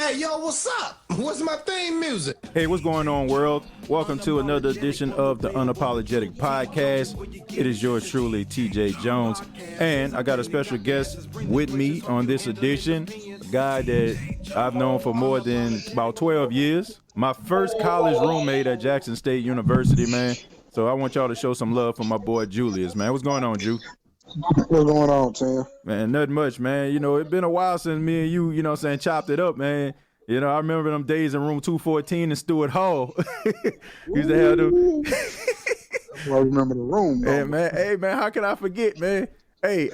Hey, yo, what's up? What's my theme music? Hey, what's going on, world? Welcome to another edition of the Unapologetic podcast. It is yours truly, TJ Jones, and I got a special guest with me on this edition, a guy that I've known for more than about 12 years. My first college roommate at Jackson State University, man. So I want y'all to show some love for my boy Julius, man. What's going on, Ju? What's going on, Tim? Man, nothing much, man. You know, it's been a while since me and you, chopped it up, man. You know, I remember them days in room 214 in Stewart Hall. Used to have them. I remember the room. Hey, man, how can I forget, man? Hey,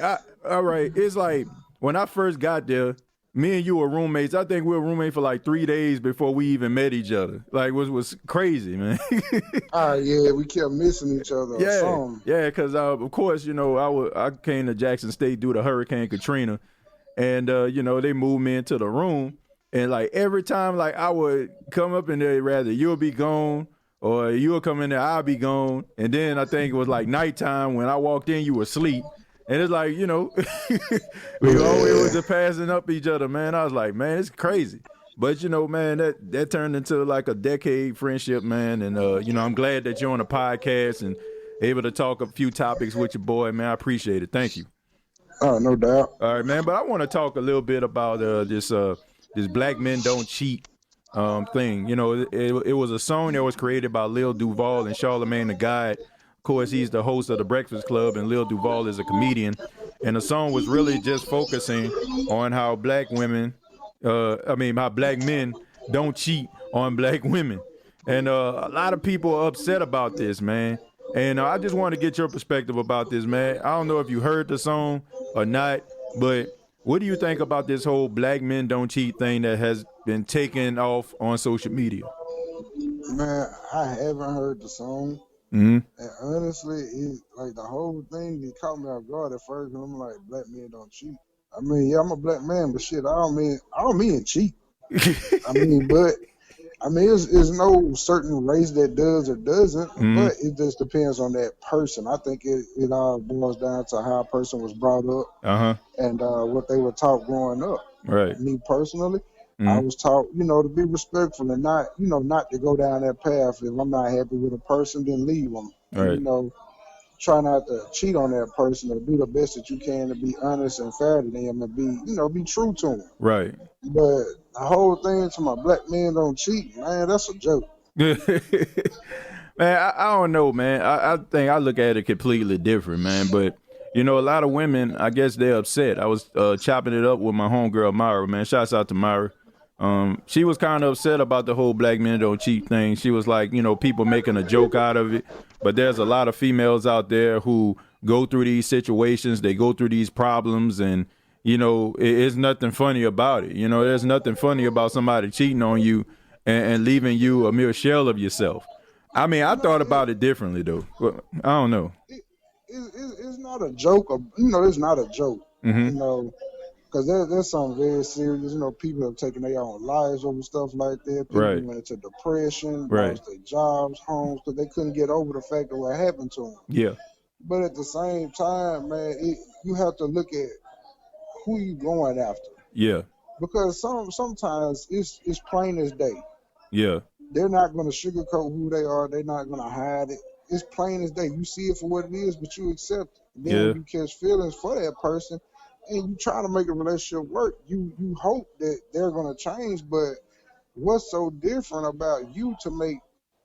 all right. It's like when I first got there, me and you were roommates. I think we were roommates for like 3 days before we even met each other. Like, was crazy, man. Yeah, we kept missing each other. Yeah, because of course, you know, I came to Jackson State due to Hurricane Katrina, and they moved me into the room, and like every time, like I would come up in there, rather you'll be gone or you'll come in there, I'll be gone, and then I think it was like nighttime when I walked in, you were asleep. And it's like, we always was just passing up each other, man. I was like, man, it's crazy. But, man, that turned into like a decade friendship, man. And, I'm glad that you're on the podcast and able to talk a few topics with your boy, man. I appreciate it. Thank you. Oh, no doubt. All right, man. But I want to talk a little bit about this Black Men Don't Cheat thing. You know, it was a song that was created by Lil Duval and Charlamagne the God. Of course, he's the host of The Breakfast Club, and Lil Duval is a comedian. And the song was really just focusing on how black men don't cheat on black women. And a lot of people are upset about this, man. And I just want to get your perspective about this, man. I don't know if you heard the song or not, but what do you think about this whole Black Men Don't Cheat thing that has been taken off on social media? Man, I haven't heard the song. Mm-hmm. And honestly, it, like the whole thing, it caught me off guard at first. And I'm like, black men don't cheat. I mean, yeah, I'm a black man, but shit, I don't mean cheat. It's no certain race that does or doesn't, but it just depends on that person. I think it all boils down to how a person was brought up and what they were taught growing up. Right. Me personally, I was taught, to be respectful and not to go down that path. If I'm not happy with a person, then leave them. Right. And, try not to cheat on that person or do the best that you can to be honest and fair to them and be true to them. Right. But the whole thing to my black men don't cheat, man, that's a joke. Man, I don't know, man. I think I look at it completely different, man. But, a lot of women, I guess they're upset. I was chopping it up with my homegirl, Myra, man. Shouts out to Myra. She was kind of upset about the whole Black Men Don't Cheat thing. She was like, people making a joke out of it. But there's a lot of females out there who go through these situations. They go through these problems and, it's nothing funny about it. There's nothing funny about somebody cheating on you and leaving you a mere shell of yourself. I mean, I thought about it differently, though. I don't know. It's not a joke. It's not a joke. Mm-hmm. Because there's something very serious. People have taken their own lives over stuff like that. People went into depression, lost their jobs, homes, because they couldn't get over the fact of what happened to them. Yeah. But at the same time, man, you have to look at who you going after. Yeah. Because sometimes it's plain as day. Yeah. They're not going to sugarcoat who they are. They're not going to hide it. It's plain as day. You see it for what it is, but you accept it. Then you catch feelings for that person, and you try to make a relationship work. You hope that they're going to change, but what's so different about you to make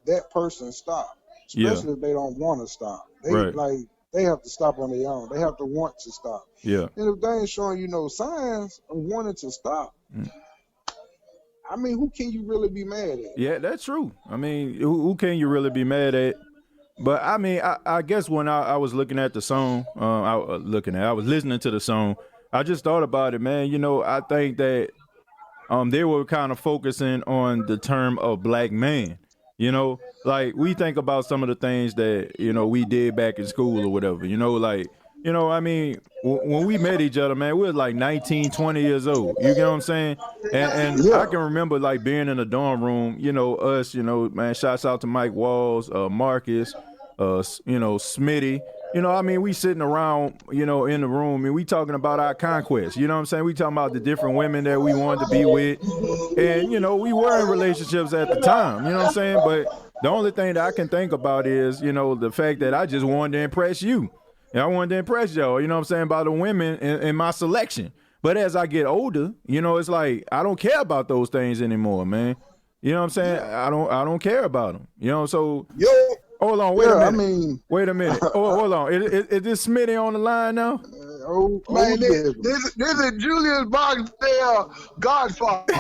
that person stop? Especially if they don't want to stop. They have to stop on their own. They have to want to stop. Yeah. And if they ain't showing you no signs of wanting to stop, I mean, who can you really be mad at? Yeah, that's true. I mean, who can you really be mad at? But I mean, I guess when I was looking at the song, I was listening to the song, I just thought about it, man. I think that they were kind of focusing on the term of black man. Like we think about some of the things that, we did back in school or whatever, I mean, when we met each other, man, we were like 19, 20 years old. You get what I'm saying? And I can remember like being in the dorm room, us, man, shouts out to Mike Walls, Marcus, Smitty, I mean, we sitting around, in the room and we talking about our conquest. You know what I'm saying? We talking about the different women that we wanted to be with. And, we were in relationships at the time, you know what I'm saying? But the only thing that I can think about is, the fact that I just wanted to impress you. And I wanted to impress y'all, you know what I'm saying, by the women in my selection. But as I get older, it's like I don't care about those things anymore, man. You know what I'm saying? I don't care about them. So Yo, hold on, wait a minute. I mean, wait a minute. Oh, hold on. Is this Smitty on the line now? Man, this is Julius Barksdale Godfather.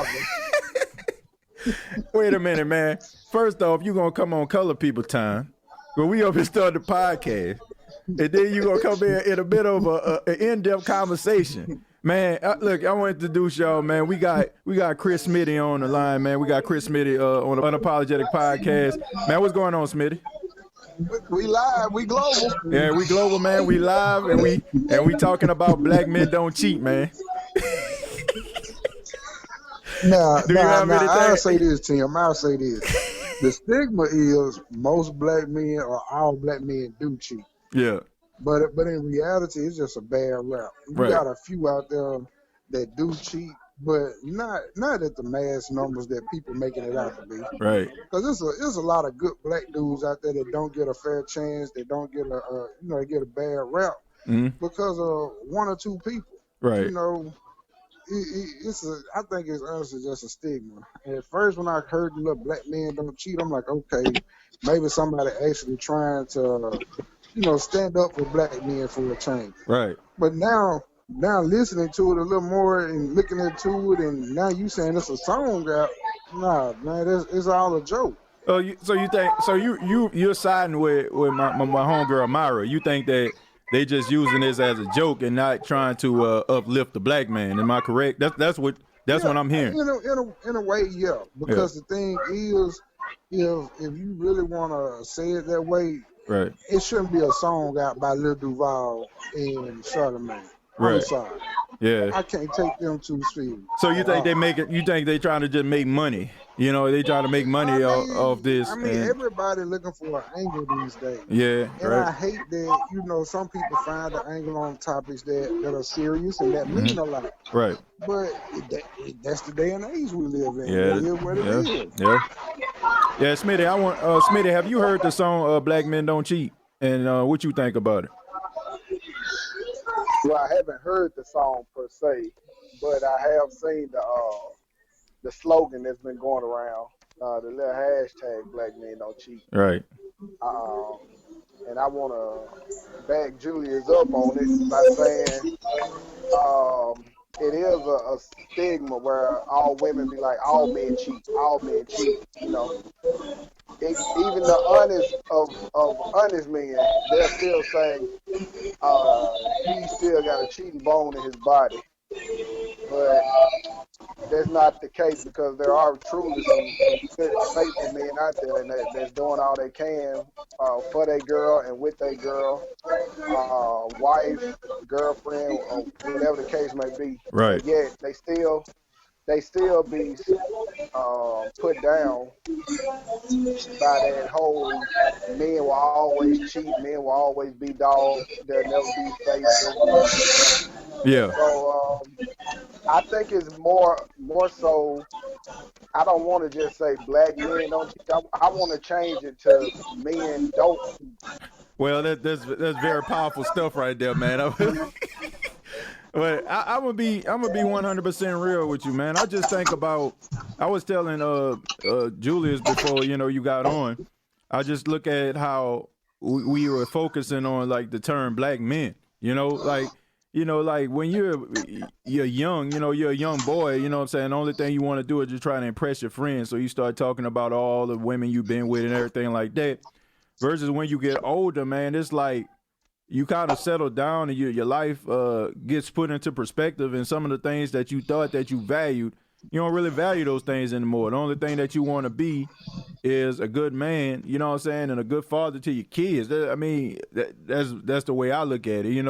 Wait a minute, man. First off, you gonna come on Color People Time, but we over here start the podcast, and then you gonna come in a bit of an in-depth conversation. Man, look, I want to introduce y'all, man. We got Chris Smitty on the line, man. We got Chris Smitty on the Unapologetic podcast. Man, what's going on, Smitty? We live, we global. Yeah, we global, man. We live, and we talking about black men don't cheat, man. I'll say this, Tim. I'll say this. The stigma is most black men or all black men do cheat. Yeah. But in reality, it's just a bad rap. You got a few out there that do cheat, but not at the mass numbers that people making it out to be. Right. Because there's a lot of good black dudes out there that don't get a fair chance. They don't get they get a bad rap because of one or two people. Right. I think it's honestly just a stigma. And at first, when I heard the little black men don't cheat, I'm like, okay, maybe somebody actually trying to, stand up for black men for a change. Right. But now listening to it a little more and looking into it, and now you saying it's a song out. Nah, man, it's all a joke. Oh, you're siding with my homegirl Myra. You think that they just using this as a joke and not trying to uplift the black man? Am I correct? That's what I'm hearing. In a way, yeah. Because the thing is, if you really want to say it that way, right, it shouldn't be a song out by Lil Duval and Charlamagne. Right. I'm sorry. Yeah. I can't take them too serious. So you think they make it? You think they trying to just make money? They trying to make money off this. Everybody looking for an angle these days. Yeah. And right. I hate that, some people find the angle on topics that are serious and that mean a lot. Right. But that's the day and age we live in. Yeah. It is what it is. Yeah. Yeah, Smitty, Smitty, have you heard the song "Black Men Don't Cheat"? And what you think about it? Well, I haven't heard the song per se, but I have seen the slogan that's been going around, the little hashtag "Black Men Don't Cheat." Right. And I want to back Julius up on it by saying it is a stigma where all women be like, all men cheat, all men cheat. Even the honest of honest men, they're still saying he still got a cheating bone in his body. But that's not the case, because there are truly some good, faithful men out there that's doing all they can for their girl and with their girl, wife, girlfriend, or whatever the case may be. Right. But yet they still be put down by that whole men will always cheat, men will always be dogs, they'll never be faithful. Yeah. So I think it's more so, I don't want to just say black men don't cheat. I want to change it to men don't cheat. Well, that's very powerful stuff right there, man. But I'm gonna be 100% real with you, man. I just think about, I was telling Julius before you got on. I just look at how we were focusing on like the term black men. Like when you're young, you're a young boy. You know what I'm saying? The only thing you want to do is just try to impress your friends. So you start talking about all the women you've been with and everything like that. Versus when you get older, man, it's like you kind of settle down and your life gets put into perspective, and some of the things that you thought that you valued, you don't really value those things anymore. The only thing that you want to be is a good man, you know what I'm saying, and a good father to your kids. That's the way I look at it.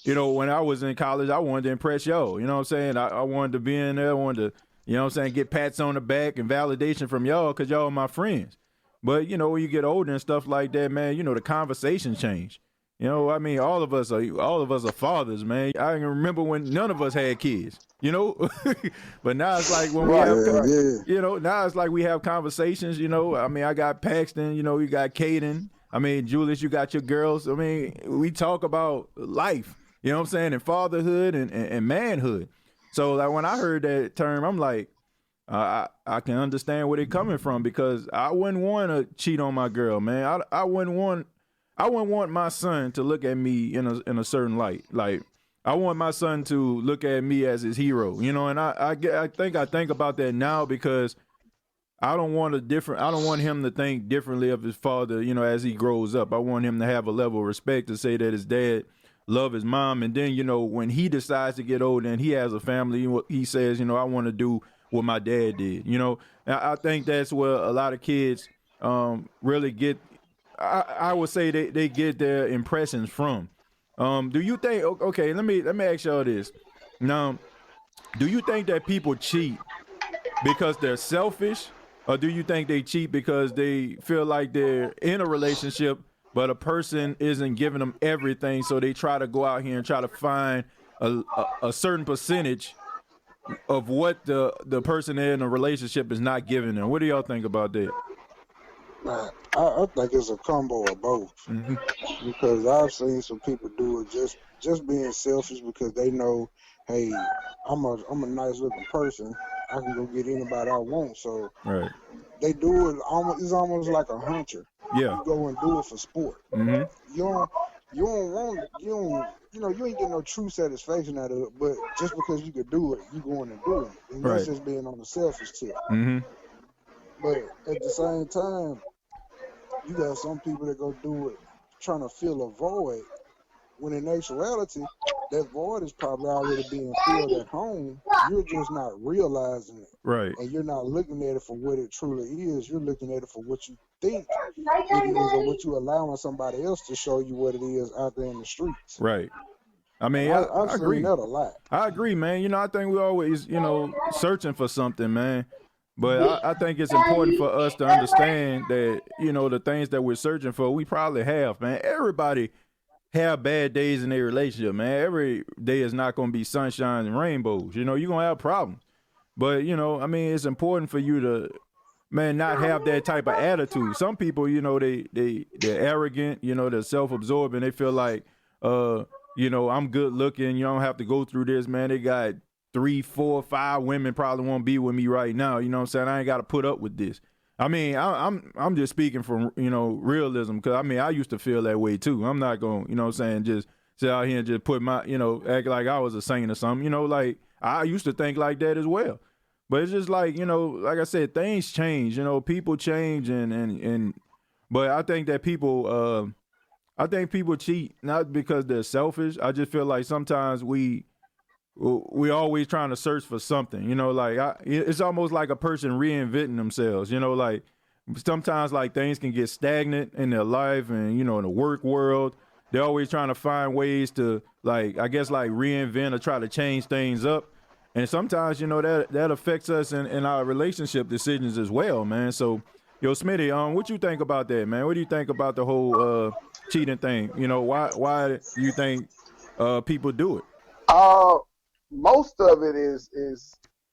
When I was in college, I wanted to impress y'all. You know what I'm saying? I wanted to be in there. I wanted to, get pats on the back and validation from y'all because y'all are my friends. But, when you get older and stuff like that, man, the conversation change. You know, I mean, all of us are fathers, man. I can remember when none of us had kids, you know. But now it's like when we Right, have, Yeah, right. yeah. you know, now it's like we have conversations. You know, I mean, I got Paxton. You know, you got Caden. I mean, Julius, you got your girls. I mean, we talk about life. You know what I'm saying, and fatherhood and manhood. So like when I heard that term, I'm like, I can understand where they're coming from because I wouldn't want to cheat on my girl, man. I wouldn't want my son to look at me in a certain light. Like I want my son to look at me as his hero, you know. And I think about that now because I don't want him to think differently of his father, you know, as he grows up. I want him to have a level of respect to say that his dad love his mom, and then you know when he decides to get older and he has a family, he says, you know, I want to do what my dad did. You know, and I think that's where a lot of kids really get. I would say they get their impressions from. Do you think? Okay, let me ask y'all this. Now, do you think that people cheat because they're selfish, or do you think they cheat because they feel like they're in a relationship, but a person isn't giving them everything, so they try to go out here and try to find a certain percentage of what the person in a relationship is not giving them? What do y'all think about that? Man, I think it's a combo of both Mm-hmm. because I've seen some people do it just being selfish because they know, hey, I'm a nice looking person. I can go get anybody I want. So Right. they do it almost. It's almost like a hunter. Yeah. You go and do it for sport. Mm-hmm. You don't. You don't want. You don't. You know. You ain't getting no true satisfaction out of it. But just because you could do it, you going and doing it, and that's Right. just being on the selfish tip. Mm-hmm. But at the same time, you got some people that go do it trying to fill a void when in actuality that void is probably already being filled at home. You're just not realizing it, Right. and you're not looking at it for what it truly is. You're looking at it for what you think it is, or what you allowing somebody else to show you what it is out there in the streets. Right. I And mean, I've I seen agree. that a lot. I agree, man. You know, I think we always, you know, searching for something, man. But I think it's important for us to understand that, you know, the things that we're searching for, we probably have, man. Everybody have bad days in their relationship, man. Every day is not going to be sunshine and rainbows. You know, you're going to have problems. But, you know, I mean, it's important for you to, man, not have that type of attitude. Some people, you know, they're arrogant, you know, they're self-absorbed, and they feel like, uh, you know, I'm good looking. You don't have to go through this, man. They got 3, 4, 5 women probably won't be with me right now. You know what I'm saying? I ain't got to put up with this. I mean, I'm just speaking from, you know, realism, because I mean I used to feel that way too. I'm not going, you know what I'm saying, just sit out here and just put my, you know, act like I was a saint or something. You know, like I used to think like that as well. But it's just like, you know, like I said, things change. You know, people change, and but I think people cheat not because they're selfish. I just feel like sometimes we always trying to search for something, you know, like it's almost like a person reinventing themselves, you know, like sometimes like things can get stagnant in their life, and, you know, in the work world, they're always trying to find ways to, like, I guess, like reinvent or try to change things up. And sometimes, you know, that affects us in our relationship decisions as well, man. So, yo, Smitty, what you think about that, man? What do you think about the whole cheating thing? You know, why do you think people do it? Uh, Most of it is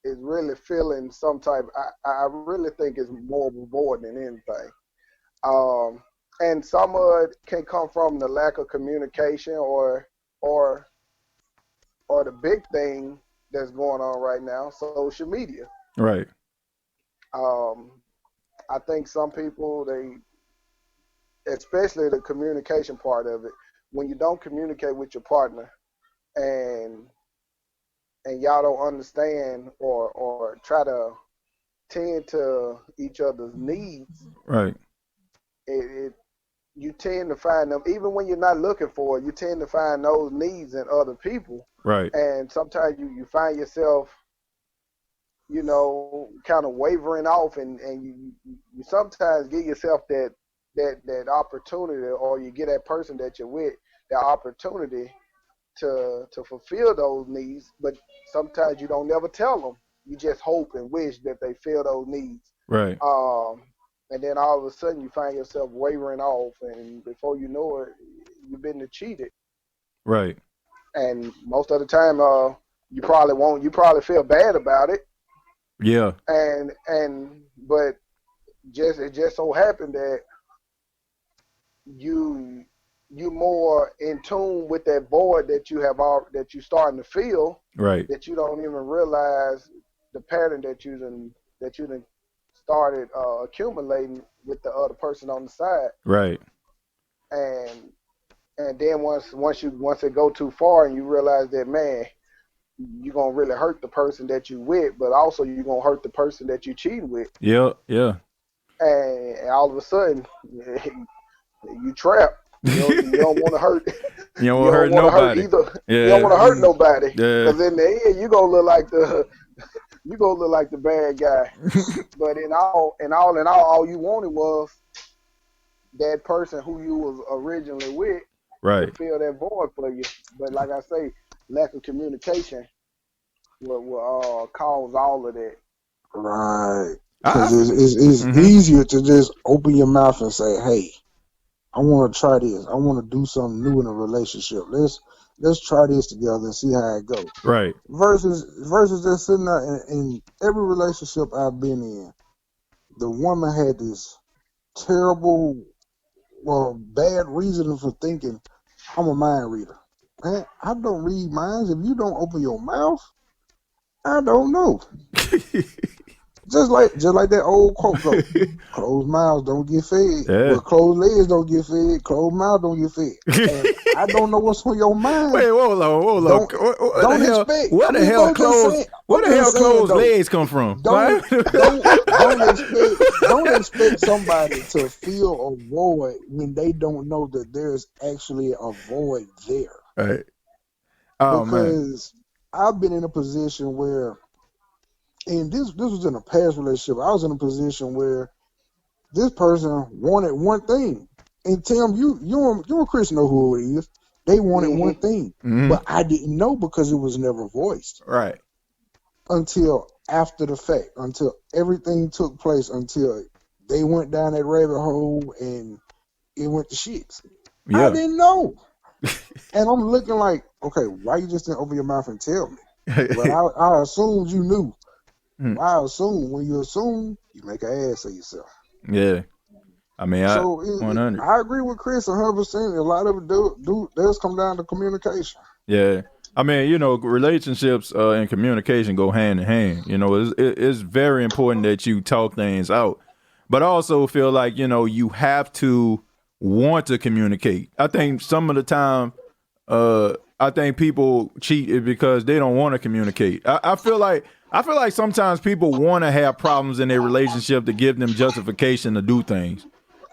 really feeling some type. I really think it's more reward than anything. Um, and some of it can come from the lack of communication, or or the big thing that's going on right now, social media. Right. Um, I think some people, especially the communication part of it, when you don't communicate with your partner, and y'all don't understand, or try to tend to each other's needs, Right. it you tend to find them even when you're not looking for it. You tend to find those needs in other people, Right. and sometimes you find yourself, you know, kind of wavering off, and you sometimes give yourself that opportunity, or you get that person that you're with that opportunity to fulfill those needs, but sometimes you don't never tell them. You just hope and wish that they fill those needs. Right. And then all of a sudden you find yourself wavering off, and before you know it, cheated, Right. and most of the time, you probably feel bad about it, Yeah. but it just so happened that you more in tune with that void that you starting to feel, Right. that you don't even realize the pattern that you done started accumulating with the other person on the side. Right. And then once it go too far and you realize that, man, you're gonna really hurt the person that you with, but also you're gonna hurt the person that you cheating with. Yeah. Yeah. And all of a sudden you trapped. You don't want to hurt. You don't want to hurt nobody. Yeah. You don't want to hurt nobody. Yeah. Because in the end, you gonna look like the bad guy. But in all, all you wanted was that person who you was originally with, right, to fill that void for you. But like I say, lack of communication will cause all of that. Right. Because it's easier to just open your mouth and say, "Hey, I want to try this. I want to do something new in a relationship. Let's try this together and see how it goes." Right. Versus just sitting there in every relationship I've been in, the woman had this terrible, bad reason for thinking I'm a mind reader. Man, I don't read minds. If you don't open your mouth, I don't know. Just like that old quote goes, closed mouths don't get fed. Yeah. Well, closed legs don't get fed. Closed mouths don't get fed. And I don't know what's on your mind. Wait, hold on. Don't expect. Where the hell closed legs come from? Don't expect somebody to feel a void when they don't know that there's actually a void there. Right. Oh, because I've been in a position where, and this was in a past relationship, I was in a position where this person wanted one thing. And Tim, you and Chris know who it is. They wanted one thing. But I didn't know because it was never voiced. Right. Until after the fact, until everything took place, until they went down that rabbit hole and it went to shits. Yeah. I didn't know. And I'm looking like, okay, why you just didn't open your mouth and tell me? But I assumed you knew. I assume when you assume, you make an ass of yourself. Yeah. I mean, 100. I agree with Chris 100%. A lot of it does come down to communication. Yeah. I mean, relationships and communication go hand in hand. It's very important that you talk things out. But I also feel like, you have to want to communicate. I think some of the time, I think people cheat because they don't want to communicate. I feel like sometimes people want to have problems in their relationship to give them justification to do things.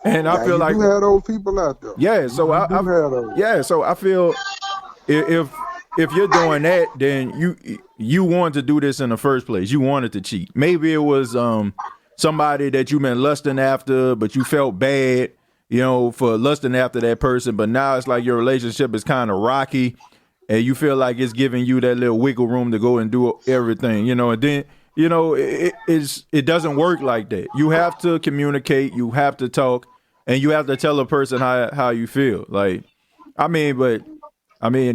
And I feel like you have those people out there. Yeah, so I feel if you're doing that, then you wanted to do this in the first place. You wanted to cheat. Maybe it was somebody that you've been lusting after, but you felt bad, for lusting after that person. But now it's like your relationship is kind of rocky, and you feel like it's giving you that little wiggle room to go and do everything, and then it doesn't work like that. You have to communicate, you have to talk, and you have to tell a person how you feel.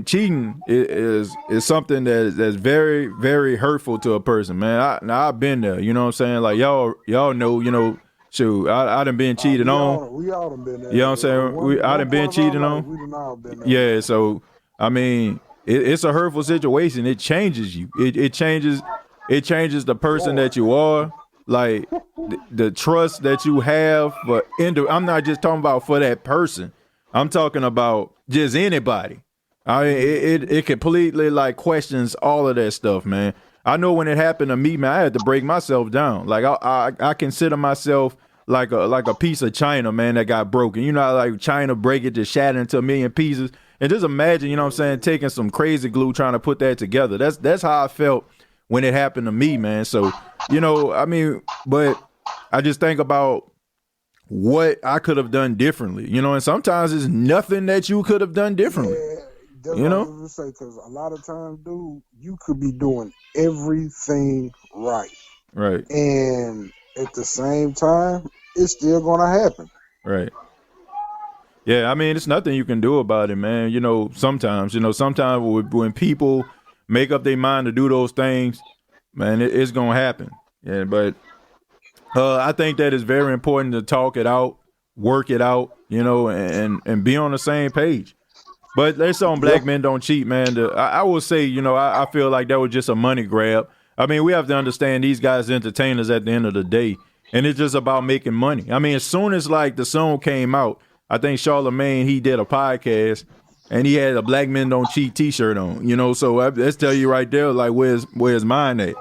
Cheating is something that's very, very hurtful to a person, man. I've been there, you know what I'm saying? Like y'all know, shoot, I done been cheated on. We all done been there. You know what I'm saying? I done been cheated on. We done all been there. Yeah, so it's a hurtful situation. It changes you. It changes the person that you are. Like the trust that you have. But I'm not just talking about for that person. I'm talking about just anybody. I mean, it completely like questions all of that stuff, man. I know when it happened to me, man, I had to break myself down. Like I consider myself like a piece of china, man, that got broken. You know how like china break it, just shatter into a million pieces. And just imagine, you know what I'm saying, taking some crazy glue trying to put that together. That's how I felt when it happened to me, man. So, but I just think about what I could have done differently, and sometimes it's nothing that you could have done differently. Yeah, that's what I was gonna say, because a lot of times, dude, you could be doing everything right. Right. And at the same time, it's still gonna happen. Right. Yeah, I mean, it's nothing you can do about it, man. Sometimes when people make up their mind to do those things, man, it's gonna happen. Yeah, but I think that it's very important to talk it out, work it out, and be on the same page. But there's some Yeah. black men don't cheat, man. I will say, I feel like that was just a money grab. I mean, we have to understand these guys entertainers at the end of the day, and it's just about making money. I mean, as soon as like the song came out, I think Charlamagne, he did a podcast, and he had a "Black Men Don't Cheat" T-shirt on. So let's tell you right there, like where's mine at,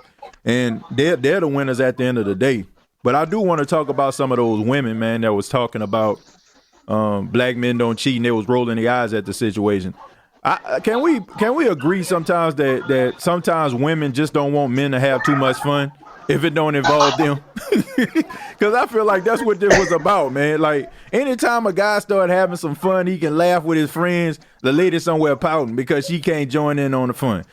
and they're the winners at the end of the day. But I do want to talk about some of those women, man, that was talking about black men don't cheat, and they was rolling their eyes at the situation. Can we agree sometimes that sometimes women just don't want men to have too much fun if it don't involve them? Because I feel like that's what this was about, man. Like anytime a guy start having some fun, he can laugh with his friends. The lady somewhere pouting because she can't join in on the fun.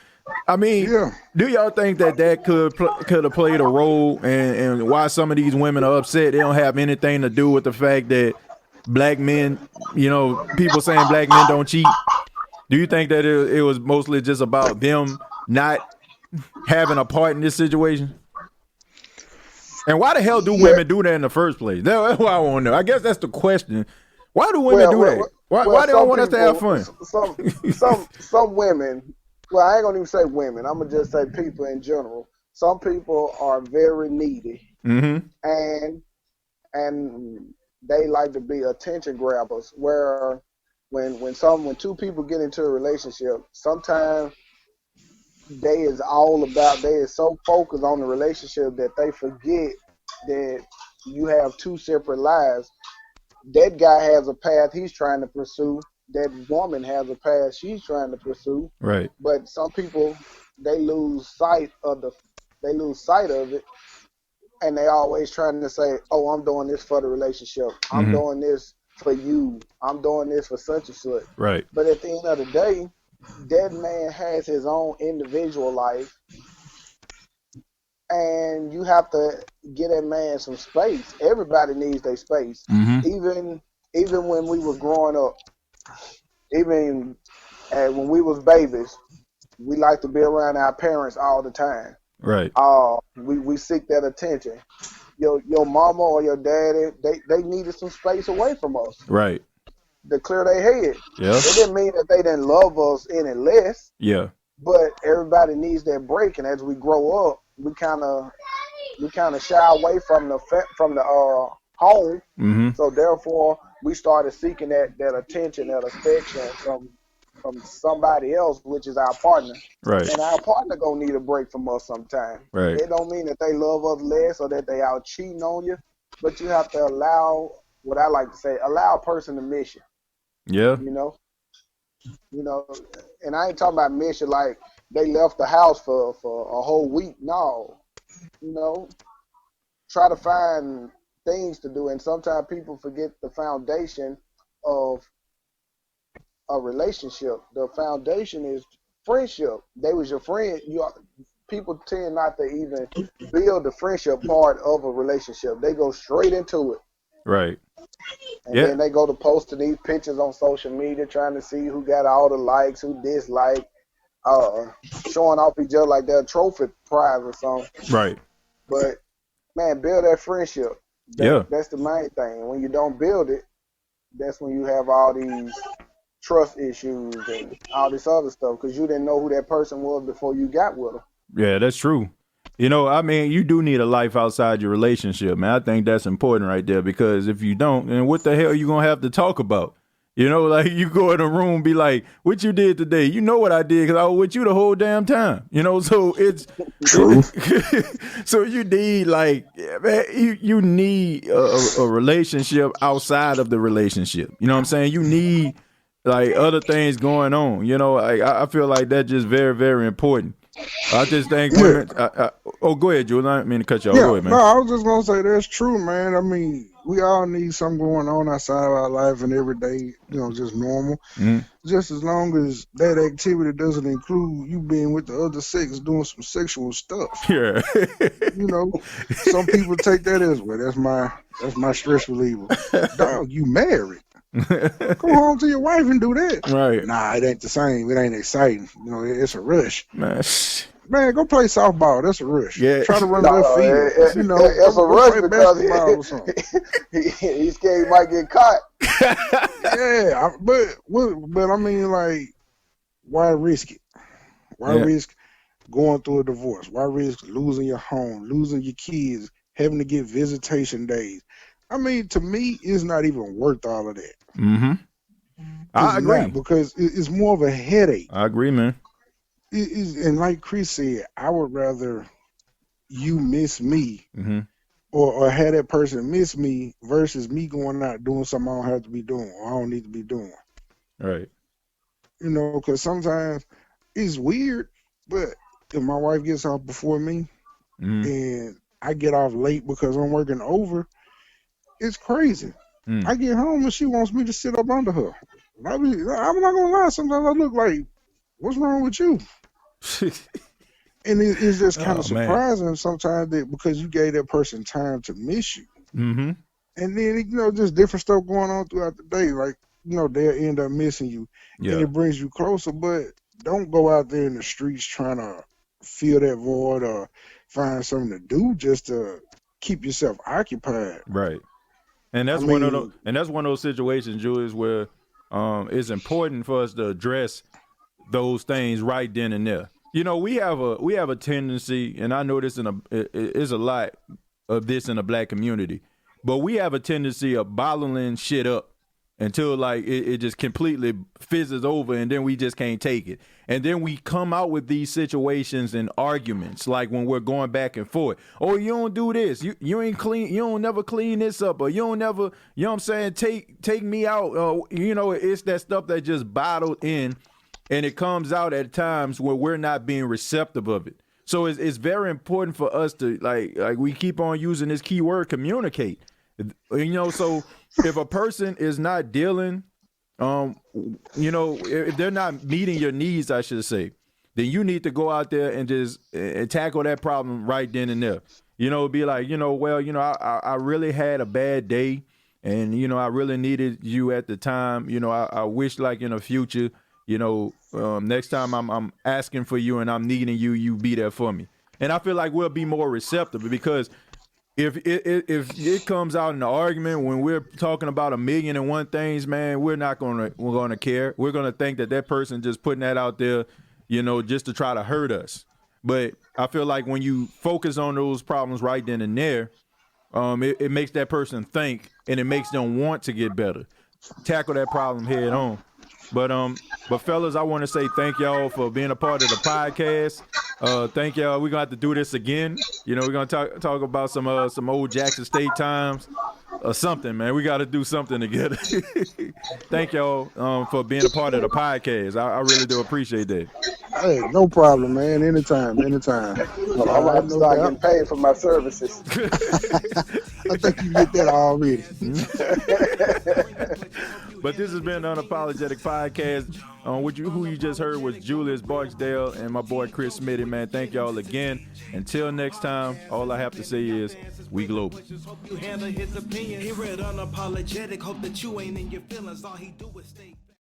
I mean, do y'all think that could have played a role and why some of these women are upset? They don't have anything to do with the fact that black men, people saying black men don't cheat. Do you think that it was mostly just about them not having a part in this situation? And why the hell do women do that in the first place? That's what I want to know. I guess that's the question. Why do women do that? Why they don't want us to have fun? Some women. Well, I ain't gonna even say women. I'm gonna just say people in general. Some people are very needy, and they like to be attention grabbers. Where when two people get into a relationship, sometimes they is so focused on the relationship that they forget that you have two separate lives. That guy has a path he's trying to pursue. That woman has a path she's trying to pursue. Right. But some people, they lose sight of it, and they always trying to say, "Oh, I'm doing this for the relationship. I'm doing this for you. I'm doing this for such and such." Right. But at the end of the day, that man has his own individual life, and you have to get that man some space. Everybody needs their space. Even when we was growing up. Even when we was babies, we like to be around our parents all the time. Right. We seek that attention. Your mama or your daddy, they needed some space away from us. Right. To clear their head. Yeah. It didn't mean that they didn't love us any less. Yeah. But everybody needs that break, and as we grow up, we kind of shy away from the home. So therefore, we started seeking that attention, that affection from somebody else, which is our partner. Right. And our partner gonna need a break from us sometime. Right. It don't mean that they love us less or that they out cheating on you, but you have to allow, what I like to say, allow a person to miss you. Yeah. And I ain't talking about miss you like they left the house for a whole week. No. Try to find things to do, and sometimes people forget the foundation of a relationship. The foundation is friendship. They was your friend. People tend not to even build the friendship part of a relationship. They go straight into it. Right. And then they go to posting these pictures on social media, trying to see who got all the likes, who dislike, showing off each other like they're a trophy prize or something. Right. But man, build that friendship. That's the main thing. When you don't build it, that's when you have all these trust issues and all this other stuff, because you didn't know who that person was before you got with them. Yeah, that's true. I mean, you do need a life outside your relationship, man. I think that's important right there, because if you don't, then what the hell are you going to have to talk about? Like you go in a room, be like, what you did today? You know what I did because I was with you the whole damn time. So it's true. So you need you need a relationship outside of the relationship. You know what I'm saying? You need like other things going on. I feel like that's just very, very important. I just think women. Go ahead, Julian. I didn't mean to cut you off. Go ahead, man. No, I was just gonna say that's true, man. I mean, we all need something going on outside of our life and every day, just normal. Just as long as that activity doesn't include you being with the other sex doing some sexual stuff. Yeah. Some people take that as well. That's my stress reliever. Dog, you married. Go home to your wife and do that. Right. Nah, it ain't the same. It ain't exciting. You know, it's a rush. Man, Go play softball. That's a rush. Yeah. Try to run No, left field. You know, it's a go rush play because basketball or something. he's scared he might get caught. Yeah, but I mean, like, why risk it? Why risk going through a divorce? Why risk losing your home, losing your kids, having to get visitation days? I mean, to me, it's not even worth all of that. Mm-hmm. I agree. Because it's more of a headache. I agree, man. And like Chris said, I would rather you miss me or have that person miss me versus me going out doing something I don't have to be doing or I don't need to be doing. Right. You know, because sometimes it's weird, but if my wife gets off before me and I get off late because I'm working over, it's crazy. I get home and she wants me to sit up under her. I'm not going to lie, sometimes I look like, what's wrong with you? And it's just kind of surprising sometimes that because you gave that person time to miss you. Mm-hmm. And then, you know, just different stuff going on throughout the day. Like, you know, they'll end up missing you. Yeah. And it brings you closer. But don't go out there in the streets trying to fill that void or find something to do just to keep yourself occupied. Right. And that's one of those situations, Julius, where it's important for us to address those things right then and there. You know, we have a tendency, and I know this is a lot of this in the black community, but we have a tendency of bottling shit up until like it just completely fizzes over, and then we just can't take it. And then we come out with these situations and arguments, like when we're going back and forth. Oh, you don't do this. You ain't clean. You don't never clean this up, or you don't never. You know what I'm saying? Take me out. You know, it's that stuff that just bottled in. And it comes out at times where we're not being receptive of it. So it's very important for us to like we keep on using this key word, communicate. You know, so if a person is not dealing, you know, if they're not meeting your needs, I should say, then you need to go out there and just tackle that problem right then and there. You know, be like, you know, well, you know, I really had a bad day, and you know, I really needed you at the time. You know, I wish like in the future. You know, next time I'm asking for you and I'm needing you, you be there for me. And I feel like we'll be more receptive because if it comes out in the argument when we're talking about 1,000,001 things, man, we're gonna care. We're gonna think that person just putting that out there, you know, just to try to hurt us. But I feel like when you focus on those problems right then and there, it makes that person think and it makes them want to get better. Tackle that problem head on. But fellas, I want to say thank y'all for being a part of the podcast. Thank y'all. We're gonna have to do this again. You know, we're gonna talk about some old Jackson State times or something, man. We got to do something together. Thank y'all for being a part of the podcast. I really do appreciate that. Hey, no problem, man. Anytime. I'm gonna have to start getting paid for my services. I think you get that already. But this has been the Unapologetic Podcast. Who you just heard was Julius Barksdale and my boy Chris Smitty, man. Thank y'all again. Until next time, all I have to say is we global. You handle his opinion. He read Unapologetic. Hope that you ain't in your feelings. All he do is stay.